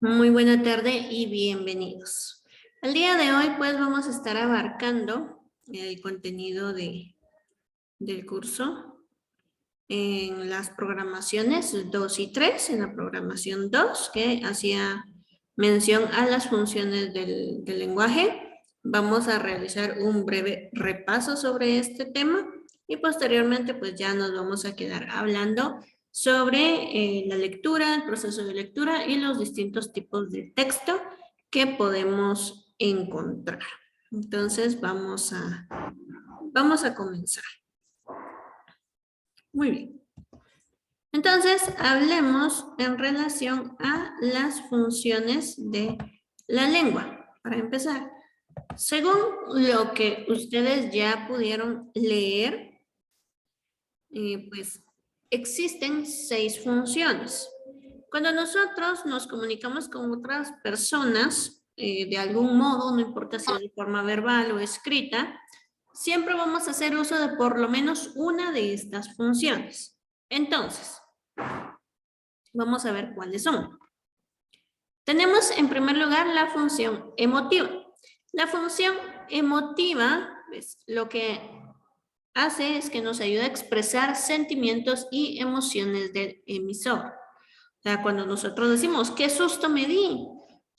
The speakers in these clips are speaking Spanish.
Muy buena tarde y bienvenidos. El día de hoy pues vamos a estar abarcando el contenido del curso en las programaciones 2 y 3, en la programación 2 que hacía mención a las funciones del lenguaje. Vamos a realizar un breve repaso sobre este tema y posteriormente pues ya nos vamos a quedar hablando sobre la lectura, el proceso de lectura y los distintos tipos de texto que podemos encontrar. Entonces vamos a comenzar. Muy bien. Entonces hablemos en relación a las funciones de la lengua. Para empezar, según lo que ustedes ya pudieron leer, pues existen 6 funciones. Cuando nosotros nos comunicamos con otras personas, de algún modo, no importa si es de forma verbal o escrita, siempre vamos a hacer uso de por lo menos una de estas funciones. Entonces, vamos a ver cuáles son. Tenemos en primer lugar la función emotiva. La función emotiva, pues, lo que hace es que nos ayuda a expresar sentimientos y emociones del emisor. O sea, cuando nosotros decimos, ¿qué susto me di?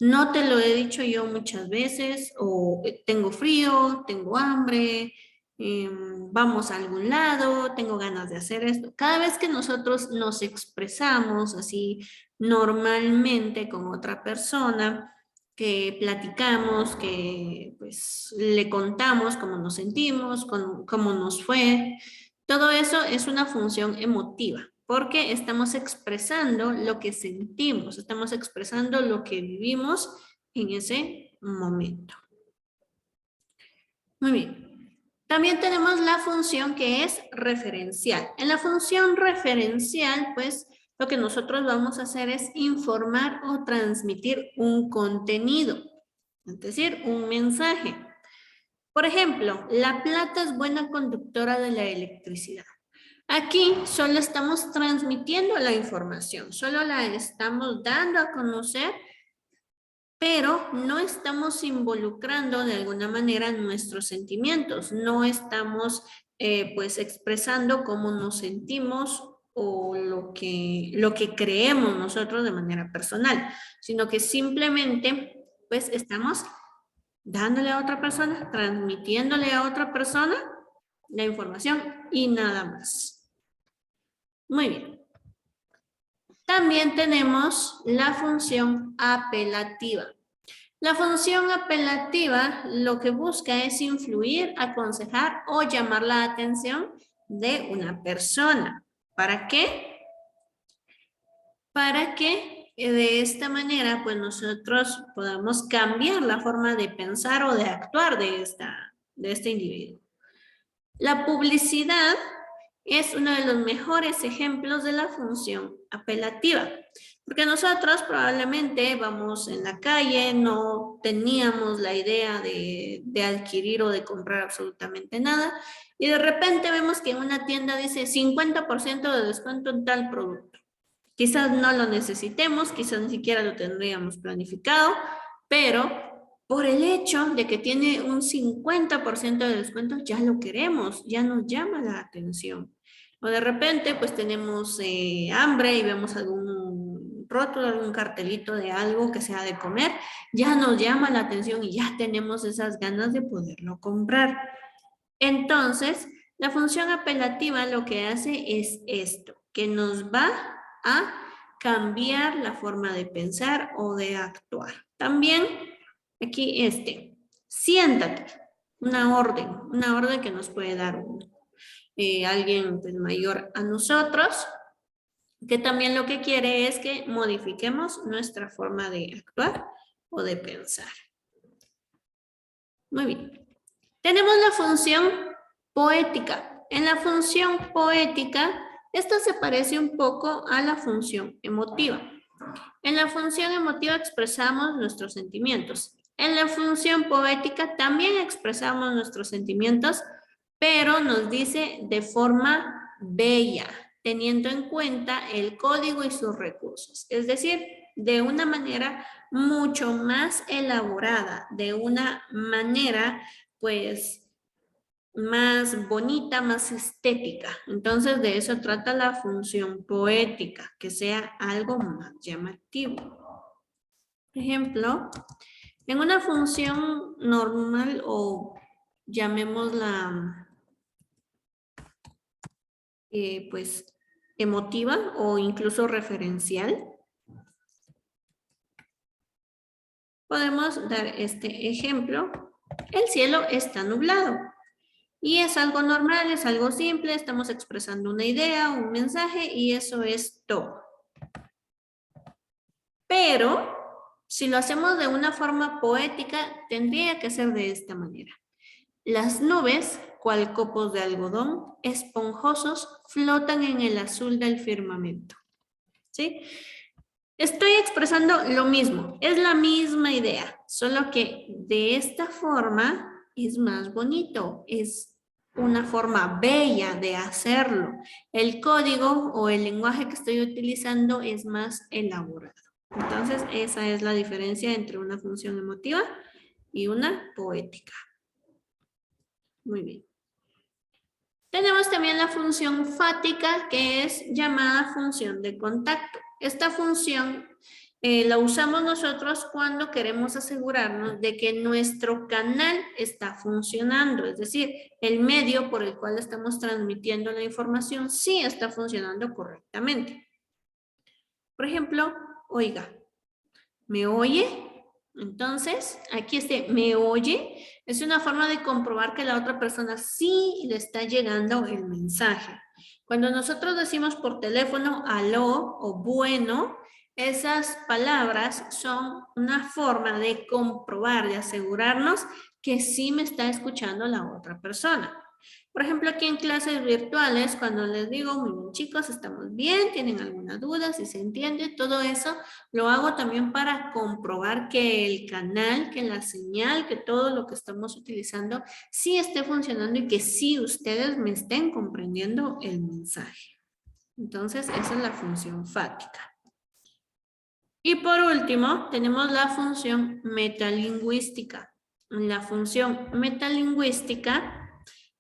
No te lo he dicho yo muchas veces, o tengo frío, tengo hambre, vamos a algún lado, tengo ganas de hacer esto. Cada vez que nosotros nos expresamos así normalmente con otra persona, que platicamos, que pues le contamos cómo nos sentimos, cómo nos fue, todo eso es una función emotiva, porque estamos expresando lo que sentimos, estamos expresando lo que vivimos en ese momento. Muy bien. También tenemos la función que es referencial. En la función referencial, pues, lo que nosotros vamos a hacer es informar o transmitir un contenido, es decir, un mensaje. Por ejemplo, la plata es buena conductora de la electricidad. Aquí solo estamos transmitiendo la información, solo la estamos dando a conocer, pero no estamos involucrando de alguna manera nuestros sentimientos, no estamos pues expresando cómo nos sentimos o lo que creemos nosotros de manera personal, sino que simplemente pues estamos dándole a otra persona, transmitiéndole a otra persona la información y nada más. Muy bien. También tenemos la función apelativa. La función apelativa lo que busca es influir, aconsejar o llamar la atención de una persona. ¿Para qué? Para que de esta manera pues nosotros podamos cambiar la forma de pensar o de actuar de este individuo. La publicidad es uno de los mejores ejemplos de la función apelativa, porque nosotros probablemente vamos en la calle, no teníamos la idea de adquirir o de comprar absolutamente nada, y de repente vemos que en una tienda dice 50% de descuento en tal producto. Quizás no lo necesitemos, quizás ni siquiera lo tendríamos planificado, pero por el hecho de que tiene un 50% de descuento, ya lo queremos, ya nos llama la atención. O de repente, pues tenemos hambre y vemos algún rótulo, algún cartelito de algo que sea de comer, ya nos llama la atención y ya tenemos esas ganas de poderlo comprar. Entonces, la función apelativa lo que hace es esto, que nos va a cambiar la forma de pensar o de actuar. También aquí siéntate, una orden que nos puede dar alguien pues, mayor a nosotros, que también lo que quiere es que modifiquemos nuestra forma de actuar o de pensar. Muy bien. Tenemos la función poética. En la función poética, esta se parece un poco a la función emotiva. En la función emotiva expresamos nuestros sentimientos. En la función poética también expresamos nuestros sentimientos, pero nos dice de forma bella, teniendo en cuenta el código y sus recursos. Es decir, de una manera mucho más elaborada, de una manera pues más bonita, más estética. Entonces de eso trata la función poética, que sea algo más llamativo. Por ejemplo, en una función normal o llamémosla pues emotiva o incluso referencial, podemos dar este ejemplo. El cielo está nublado. Y es algo normal, es algo simple, estamos expresando una idea, un mensaje y eso es todo. Pero si lo hacemos de una forma poética, tendría que ser de esta manera. Las nubes, cual copos de algodón, esponjosos, flotan en el azul del firmamento. ¿Sí? Estoy expresando lo mismo, es la misma idea, solo que de esta forma es más bonito, es una forma bella de hacerlo. El código o el lenguaje que estoy utilizando es más elaborado. Entonces, esa es la diferencia entre una función emotiva y una poética. Muy bien. Tenemos también la función fática, que es llamada función de contacto. Esta función la usamos nosotros cuando queremos asegurarnos de que nuestro canal está funcionando, es decir, el medio por el cual estamos transmitiendo la información sí está funcionando correctamente. Por ejemplo, oiga, ¿me oye? Entonces, aquí me oye, es una forma de comprobar que la otra persona sí le está llegando el mensaje. Cuando nosotros decimos por teléfono aló o bueno, esas palabras son una forma de comprobar, de asegurarnos que sí me está escuchando la otra persona. Por ejemplo, aquí en clases virtuales, cuando les digo, muy bien chicos, estamos bien, tienen alguna duda, si se entiende, todo eso lo hago también para comprobar que el canal, que la señal, que todo lo que estamos utilizando sí esté funcionando y que sí ustedes me estén comprendiendo el mensaje. Entonces, esa es la función fática. Y por último, tenemos la función metalingüística. La función metalingüística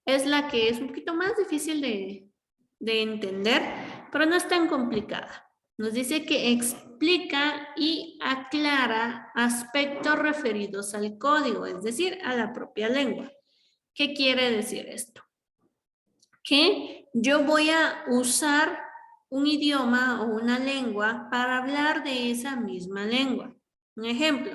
es la que es un poquito más difícil de entender, pero no es tan complicada. Nos dice que explica y aclara aspectos referidos al código, es decir, a la propia lengua. ¿Qué quiere decir esto? Que yo voy a usar un idioma o una lengua para hablar de esa misma lengua. Un ejemplo,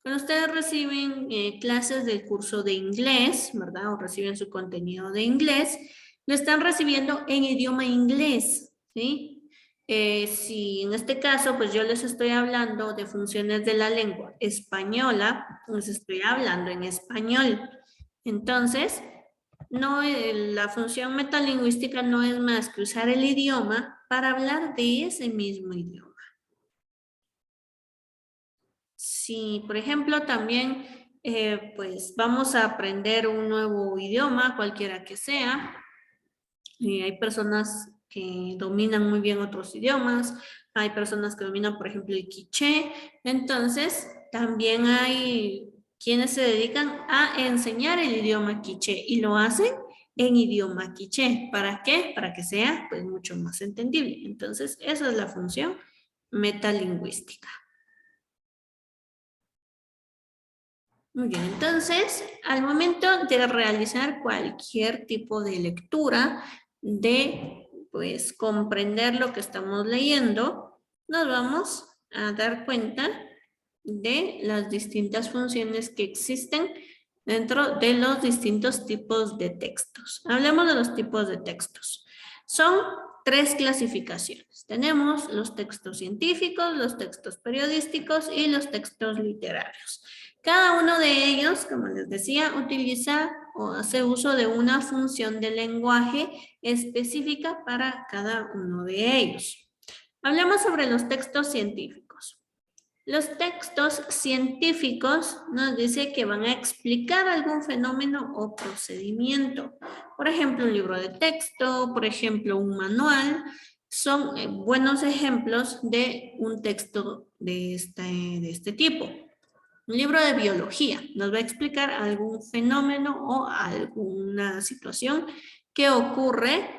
cuando ustedes reciben clases del curso de inglés, ¿verdad? O reciben su contenido de inglés, lo están recibiendo en idioma inglés, ¿sí? Si en este caso, pues yo les estoy hablando de funciones de la lengua española, pues estoy hablando en español. Entonces, no, la función metalingüística no es más que usar el idioma para hablar de ese mismo idioma. Si, por ejemplo, también pues vamos a aprender un nuevo idioma, cualquiera que sea, y hay personas que dominan muy bien otros idiomas, hay personas que dominan, por ejemplo, el quiché, entonces también hay quienes se dedican a enseñar el idioma quiché y lo hacen en idioma quiché. ¿Para qué? Para que sea pues mucho más entendible. Entonces, esa es la función metalingüística. Muy bien, entonces, al momento de realizar cualquier tipo de lectura, de pues comprender lo que estamos leyendo, nos vamos a dar cuenta de las distintas funciones que existen dentro de los distintos tipos de textos. Hablemos de los tipos de textos. Son 3 clasificaciones. Tenemos los textos científicos, los textos periodísticos y los textos literarios. Cada uno de ellos, como les decía, utiliza o hace uso de una función de lenguaje específica para cada uno de ellos. Hablemos sobre los textos científicos. Los textos científicos nos dice que van a explicar algún fenómeno o procedimiento. Por ejemplo, un libro de texto, por ejemplo, un manual. son buenos ejemplos de un texto de este tipo. Un libro de biología nos va a explicar algún fenómeno o alguna situación que ocurre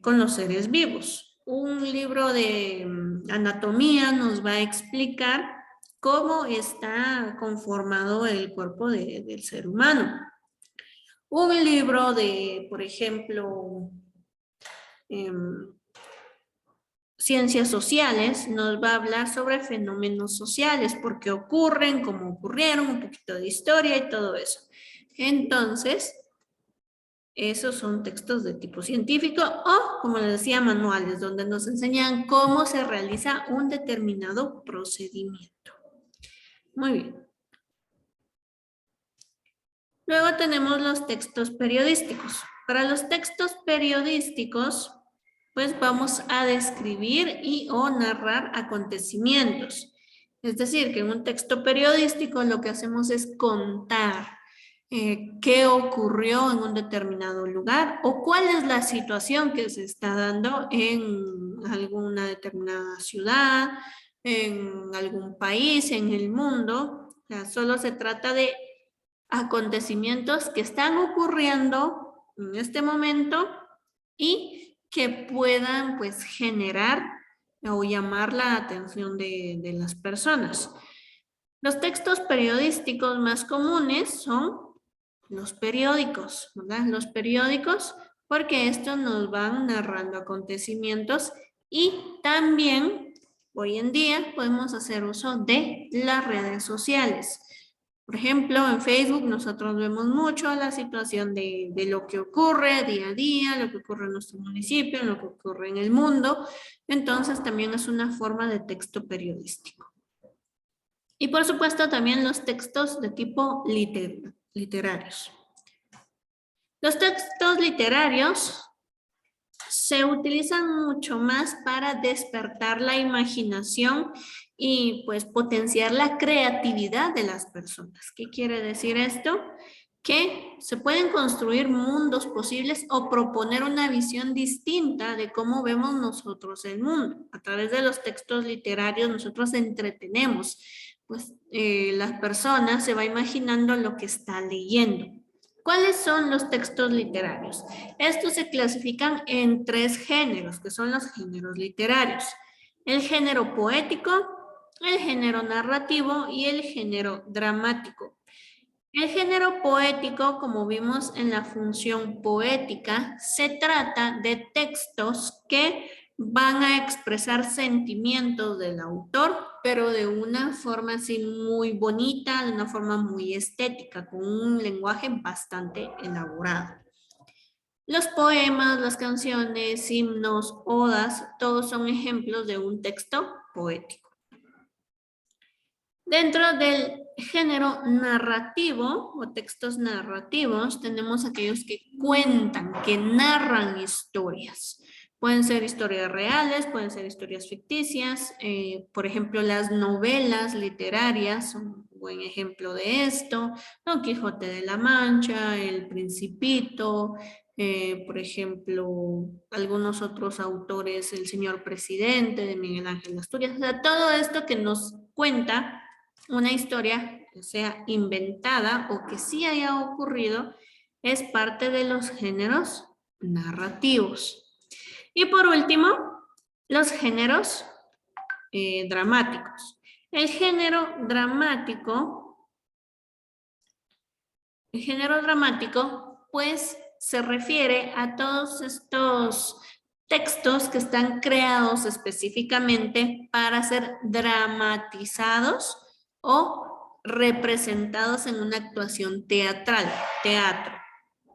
con los seres vivos. Un libro de anatomía nos va a explicar cómo está conformado el cuerpo del ser humano. Un libro de, por ejemplo, ciencias sociales nos va a hablar sobre fenómenos sociales, por qué ocurren, cómo ocurrieron, un poquito de historia y todo eso. Entonces, esos son textos de tipo científico o, como les decía, manuales, donde nos enseñan cómo se realiza un determinado procedimiento. Muy bien. Luego tenemos los textos periodísticos. Para los textos periodísticos, pues vamos a describir y o narrar acontecimientos. Es decir, que en un texto periodístico lo que hacemos es contar qué ocurrió en un determinado lugar o cuál es la situación que se está dando en alguna determinada ciudad, en algún país, en el mundo. O sea, solo se trata de acontecimientos que están ocurriendo en este momento y que puedan pues generar o llamar la atención de las personas. Los textos periodísticos más comunes son los periódicos, ¿verdad? Los periódicos, porque estos nos van narrando acontecimientos y también hoy en día podemos hacer uso de las redes sociales. Por ejemplo, en Facebook nosotros vemos mucho la situación de lo que ocurre día a día, lo que ocurre en nuestro municipio, lo que ocurre en el mundo. Entonces también es una forma de texto periodístico. Y por supuesto también los textos de tipo literarios. Los textos literarios se utilizan mucho más para despertar la imaginación y pues potenciar la creatividad de las personas. ¿Qué quiere decir esto? Que se pueden construir mundos posibles o proponer una visión distinta de cómo vemos nosotros el mundo. A través de los textos literarios nosotros entretenemos, pues las personas se va imaginando lo que está leyendo. ¿Cuáles son los textos literarios? Estos se clasifican en 3 géneros, que son los géneros literarios. El género poético, el género narrativo y el género dramático. El género poético, como vimos en la función poética, se trata de textos que van a expresar sentimientos del autor, pero de una forma así muy bonita, de una forma muy estética, con un lenguaje bastante elaborado. Los poemas, las canciones, himnos, odas, todos son ejemplos de un texto poético. Dentro del género narrativo o textos narrativos tenemos aquellos que cuentan, que narran historias. Pueden ser historias reales, pueden ser historias ficticias. Por ejemplo, las novelas literarias son un buen ejemplo de esto. Don Quijote de la Mancha, El Principito, por ejemplo, algunos otros autores, El Señor Presidente de Miguel Ángel Asturias. O sea, todo esto que nos cuenta una historia que sea inventada o que sí haya ocurrido es parte de los géneros narrativos. Y por último, los géneros dramáticos. El género dramático, pues se refiere a todos estos textos que están creados específicamente para ser dramatizados o representados en una actuación teatral, teatro,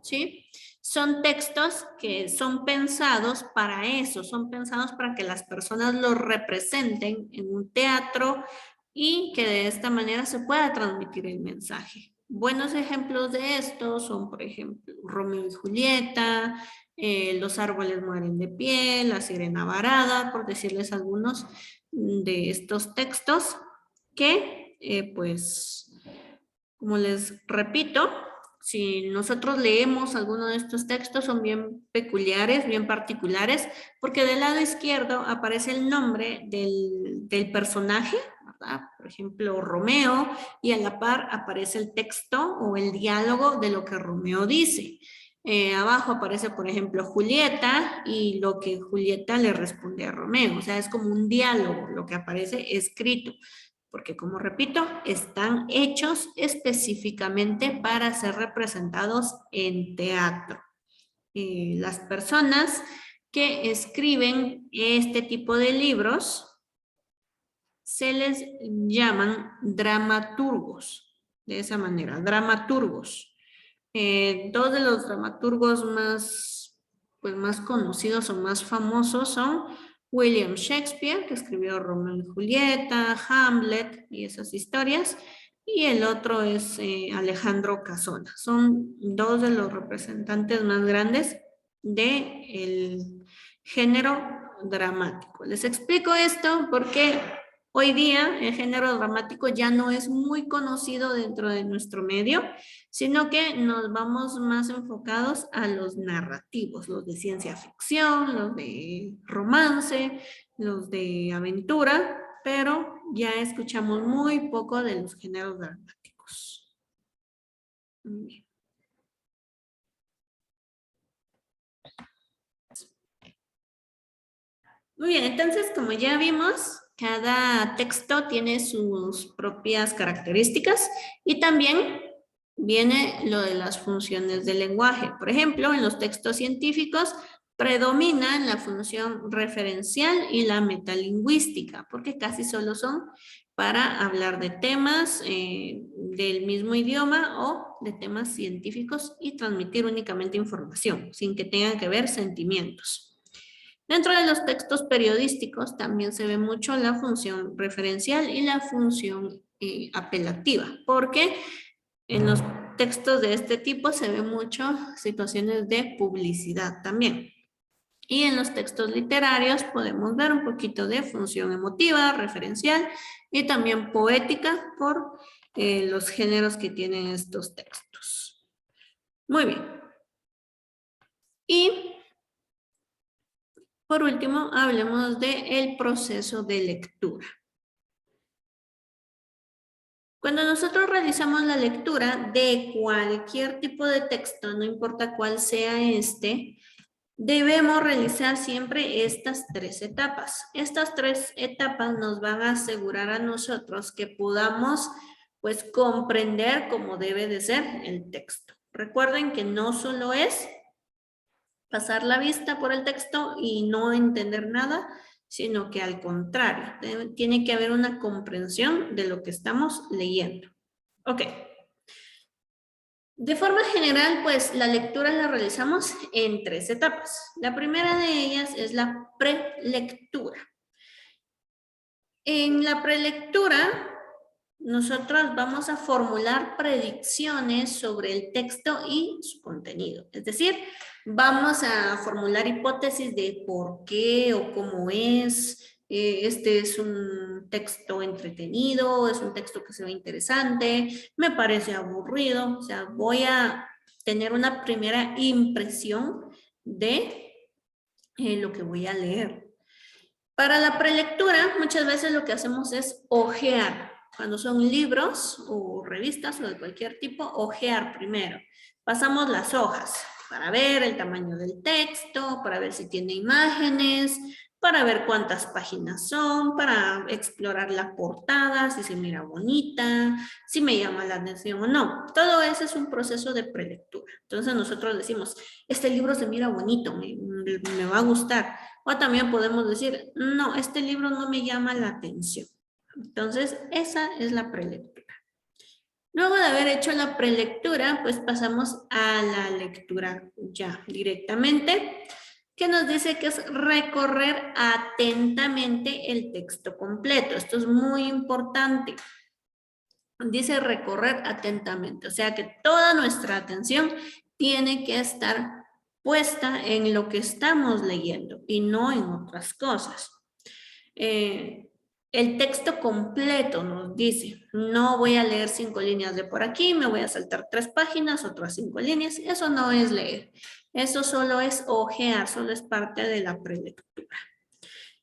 ¿sí? Son textos que son pensados para eso, son pensados para que las personas los representen en un teatro y que de esta manera se pueda transmitir el mensaje. Buenos ejemplos de esto son, por ejemplo, Romeo y Julieta, Los árboles mueren de pie, La sirena varada, por decirles algunos de estos textos que, pues, como les repito, si nosotros leemos alguno de estos textos, son bien peculiares, bien particulares, porque del lado izquierdo aparece el nombre del personaje, ¿verdad? Por ejemplo, Romeo, y a la par aparece el texto o el diálogo de lo que Romeo dice. Abajo aparece, por ejemplo, Julieta y lo que Julieta le responde a Romeo. O sea, es como un diálogo, lo que aparece escrito. Porque, como repito, están hechos específicamente para ser representados en teatro. Las personas que escriben este tipo de libros se les llaman dramaturgos. De esa manera, dramaturgos. Dos de los dramaturgos pues, más conocidos o más famosos son William Shakespeare, que escribió Romeo y Julieta, Hamlet y esas historias, y el otro es Alejandro Casona. Son dos de los representantes más grandes del género dramático. Les explico esto porque hoy día el género dramático ya no es muy conocido dentro de nuestro medio, sino que nos vamos más enfocados a los narrativos, los de ciencia ficción, los de romance, los de aventura, pero ya escuchamos muy poco de los géneros dramáticos. Bien. Muy bien, entonces como ya vimos, cada texto tiene sus propias características y también viene lo de las funciones del lenguaje. Por ejemplo, en los textos científicos predominan la función referencial y la metalingüística, porque casi solo son para hablar de temas del mismo idioma o de temas científicos y transmitir únicamente información, sin que tengan que ver sentimientos. Dentro de los textos periodísticos también se ve mucho la función referencial y la función apelativa, porque en los textos de este tipo se ven mucho situaciones de publicidad también. Y en los textos literarios podemos ver un poquito de función emotiva, referencial y también poética por los géneros que tienen estos textos. Muy bien. Y por último, hablemos del proceso de lectura. Cuando nosotros realizamos la lectura de cualquier tipo de texto, no importa cuál sea este, debemos realizar siempre estas tres etapas. Estas tres etapas nos van a asegurar a nosotros que podamos, pues, comprender cómo debe de ser el texto. Recuerden que no solo es pasar la vista por el texto y no entender nada, sino que al contrario, tiene que haber una comprensión de lo que estamos leyendo. Ok. De forma general, pues la lectura la realizamos en tres etapas. La primera de ellas es la prelectura. En la prelectura, nosotros vamos a formular predicciones sobre el texto y su contenido. Es decir, vamos a formular hipótesis de por qué o cómo es. Este es un texto entretenido, es un texto que se ve interesante, me parece aburrido. O sea, voy a tener una primera impresión de lo que voy a leer. Para la prelectura, muchas veces lo que hacemos es hojear. Cuando son libros o revistas o de cualquier tipo, hojear primero. Pasamos las hojas para ver el tamaño del texto, para ver si tiene imágenes, para ver cuántas páginas son, para explorar la portada, si se mira bonita, si me llama la atención o no. Todo eso es un proceso de prelectura. Entonces nosotros decimos, este libro se mira bonito, me va a gustar. O también podemos decir, no, este libro no me llama la atención. Entonces, esa es la prelectura. Luego de haber hecho la prelectura, pues pasamos a la lectura ya directamente, que nos dice que es recorrer atentamente el texto completo. Esto es muy importante. Dice recorrer atentamente, o sea que toda nuestra atención tiene que estar puesta en lo que estamos leyendo y no en otras cosas. el texto completo nos dice, no voy a leer 5 líneas de por aquí, me voy a saltar 3 páginas, otras 5 líneas. Eso no es leer. Eso solo es ojear, solo es parte de la prelectura.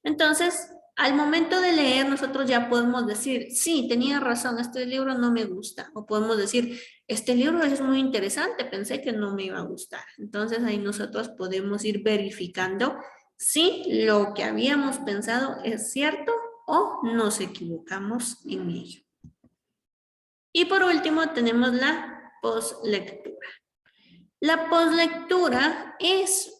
Entonces, al momento de leer, nosotros ya podemos decir, sí, tenía razón, este libro no me gusta. O podemos decir, este libro es muy interesante, pensé que no me iba a gustar. Entonces, ahí nosotros podemos ir verificando si lo que habíamos pensado es cierto o nos equivocamos en ello. Y por último, tenemos la postlectura. La postlectura es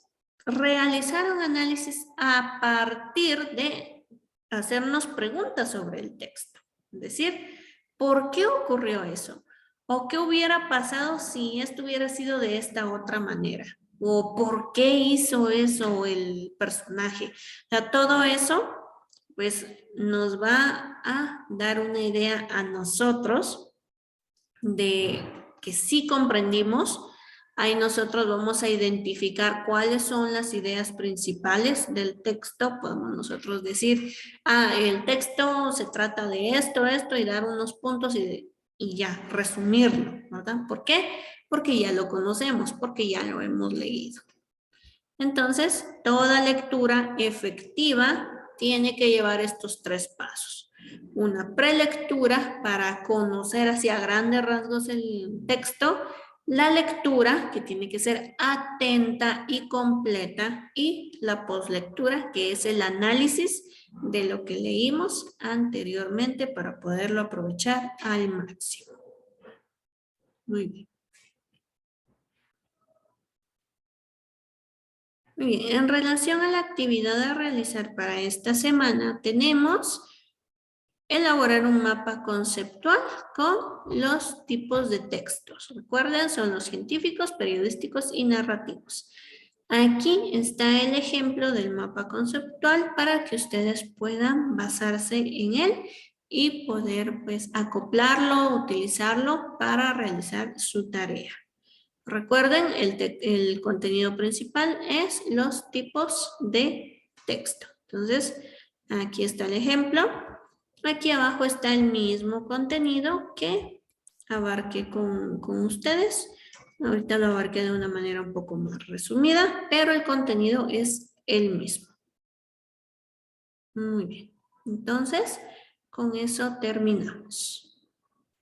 realizar un análisis a partir de hacernos preguntas sobre el texto. Es decir, ¿por qué ocurrió eso? ¿O qué hubiera pasado si esto hubiera sido de esta otra manera? ¿O por qué hizo eso el personaje? O sea, todo eso, pues, nos va a dar una idea a nosotros de que sí comprendimos. Ahí nosotros vamos a identificar cuáles son las ideas principales del texto. Podemos nosotros decir, el texto se trata de esto, y dar unos puntos y ya, resumirlo, ¿verdad? ¿Por qué? Porque ya lo conocemos, porque ya lo hemos leído. Entonces, toda lectura efectiva tiene que llevar estos 3 pasos. Una prelectura para conocer hacia grandes rasgos el texto, la lectura, que tiene que ser atenta y completa, y la postlectura, que es el análisis de lo que leímos anteriormente para poderlo aprovechar al máximo. Muy bien. Muy bien, en relación a la actividad a realizar para esta semana, tenemos elaborar un mapa conceptual con los tipos de textos. Recuerden, son los científicos, periodísticos y narrativos. Aquí está el ejemplo del mapa conceptual para que ustedes puedan basarse en él y poder pues acoplarlo, utilizarlo para realizar su tarea. Recuerden, el contenido principal es los tipos de texto. Entonces, aquí está el ejemplo. Aquí abajo está el mismo contenido que abarqué con ustedes. Ahorita lo abarqué de una manera un poco más resumida, pero el contenido es el mismo. Muy bien. Entonces, con eso terminamos.